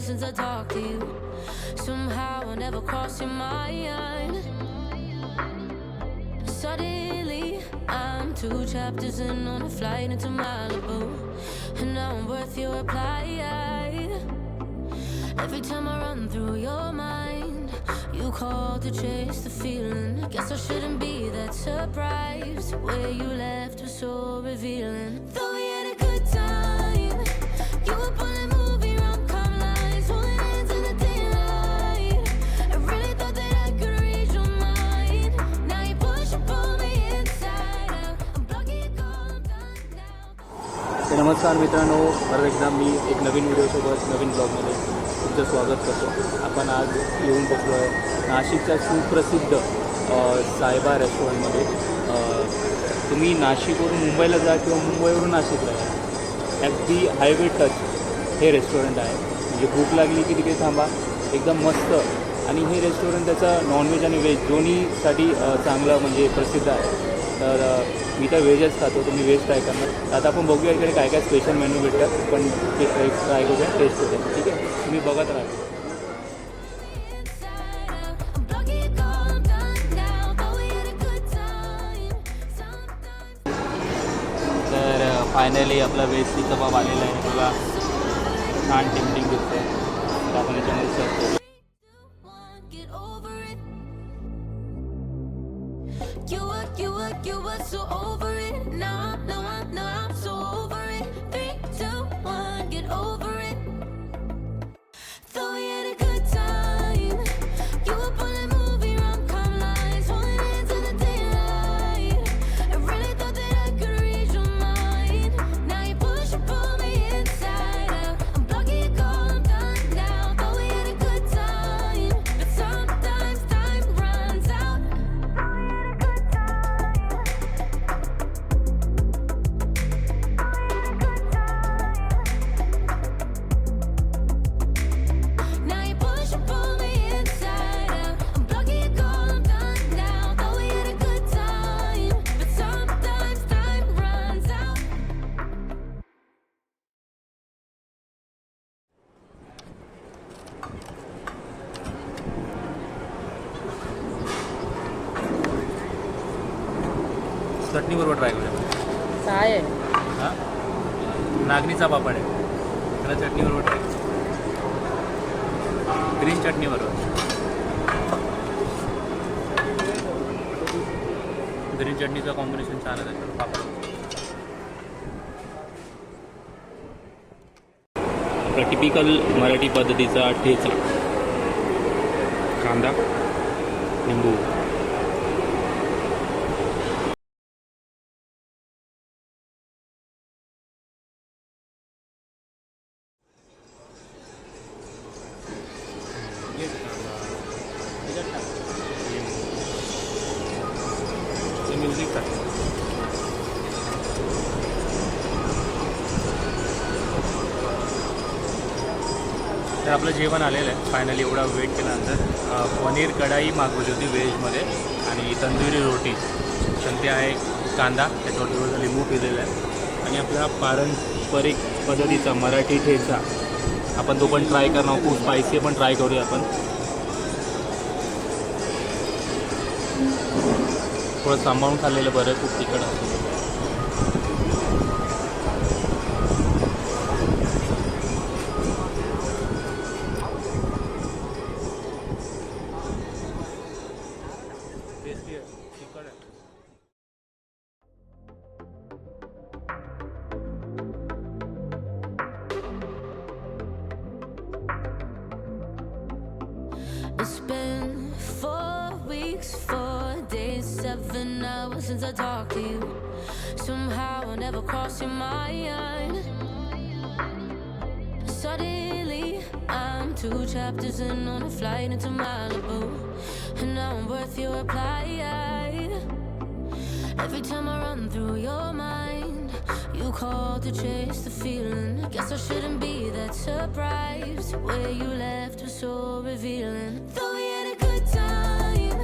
since I talked to you. Somehow I never crossed your mind. Suddenly I'm 2 chapters in on a flight into Malibu, and now I'm worth your reply. Every time I run through your mind, you call to chase the feeling. Guess I shouldn't be that surprised. Where you left was so revealing. Thought we had a good time. You were pulling movie rom-com lines, holding hands in the daylight. I really thought that I could read your mind. Now you push and pull me inside out. I'm blocking your call, I'm done now. नमस्कार मित्रांनो, परत एकदा मी एक नवीन व्हिडिओसोबत नवीन ब्लॉगमध्ये तुमचं स्वागत करतो. आपण आज येऊन बसलो आहे नाशिकच्या सुप्रसिद्ध सायबा रेस्टॉरंटमध्ये. तुम्ही नाशिकवरून मुंबईला जा किंवा मुंबईवरून नाशिकला जा, अगदी हायवे टच हे रेस्टॉरंट आहे. म्हणजे भूक लागली की तिथे थांबा, एकदम मस्त. आणि हे रेस्टॉरंट त्याचं नॉनव्हेज आणि व्हेज दोन्हीसाठी चांगलं म्हणजे प्रसिद्ध आहे. तर मी तर व्हेजच खातो, तुम्ही व्हेज ट्राय करणार. आता आपण बघूया इकडे काय काय स्पेशल मेनू भेटतात, पण ते ट्राय करूया, टेस्ट करूया. ठीक आहे, तुम्ही बघत राहा. तर फायनली आपला व्हेज कबाब आलेला आहे बघा. छान टेम्पटिंग दिसतं. तर आपण याच्यामध्ये सर्व करू. You were so over it. Now I'm so over it. 3, 2, 1, get over it. Thought we had a good time. You were pulling movie rom-com lines, holding hands in the daylight. I really thought that I could read your mind. Now you push and pull me inside out. I'm blocking your call, I'm done now. Thought we had a good time, but sometimes time runs out. चटणीबरोबर try करूया. काय आहे? हां, नागणीचा पापड आहे. त्याला चटणीबरोबर try green चटणीबरोबर. ग्रीन चटणीचं कॉम्बिनेशन छान आहे त्याच्यावर पापड. आपला टिपिकल मराठी पद्धतीचा ठेचा, कांदा, लिंबू. म्युझिक टाक. तर आपलं जेवण आलेलं आहे फायनली. एवढा वेट केल्यानंतर पनीर कढाई मागवली होती व्हेजमध्ये, आणि तंदुरी रोटी, संती आहे, कांदा, त्याच्यावर थोडंसं लिंबू पिलेलं आहे, आणि आपला पारंपरिक पद्धतीचा मराठी ठेचा आपण तो पण ट्राय करणार. खूप स्पायसी पण ट्राय करूया आपण. थोडं सांभाळून खाल्लेलं बरं, खूप तिखट असतं. टेस्टी आहे, तिखट आहे. It's been 4 weeks, 4 days, 7 hours since I talked to you. Somehow I never crossed your mind. Suddenly I'm 2 chapters in on a flight into Malibu, and now I'm worth your reply. Every time I run through your mind, you call to chase the feeling. Guess I shouldn't be that surprised. Where you left was so revealing. Thought we had a good time.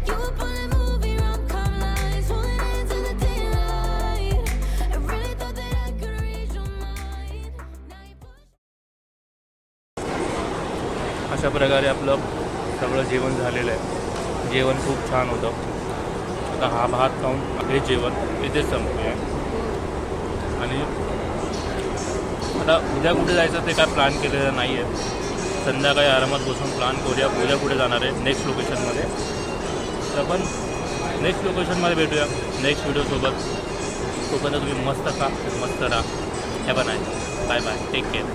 You were pulling movie rom-com lines, holding hands in the daylight. I really thought that I could read your mind. Now you push. अशा प्रकारे आपलं सगळं जेवण झालेलं आहे. जेवण खूप छान होतं. आता हा भात खाऊन हे जेवण इथेच संपले आहे. आणि आता उद्या कुठे जायचं ते काय प्लॅन केलेलं नाही आहे. संध्याकाळी आरामात बसून प्लॅन करूया उद्या कुठे जाणार आहे नेक्स्ट लोकेशनमध्ये. तर आपण नेक्स्ट लोकेशनमध्ये भेटूया नेक्स्ट व्हिडिओसोबत. तोपर्यंत तुम्ही मस्त खा, मस्त राहा. Have a nice. Bye bye. Take care.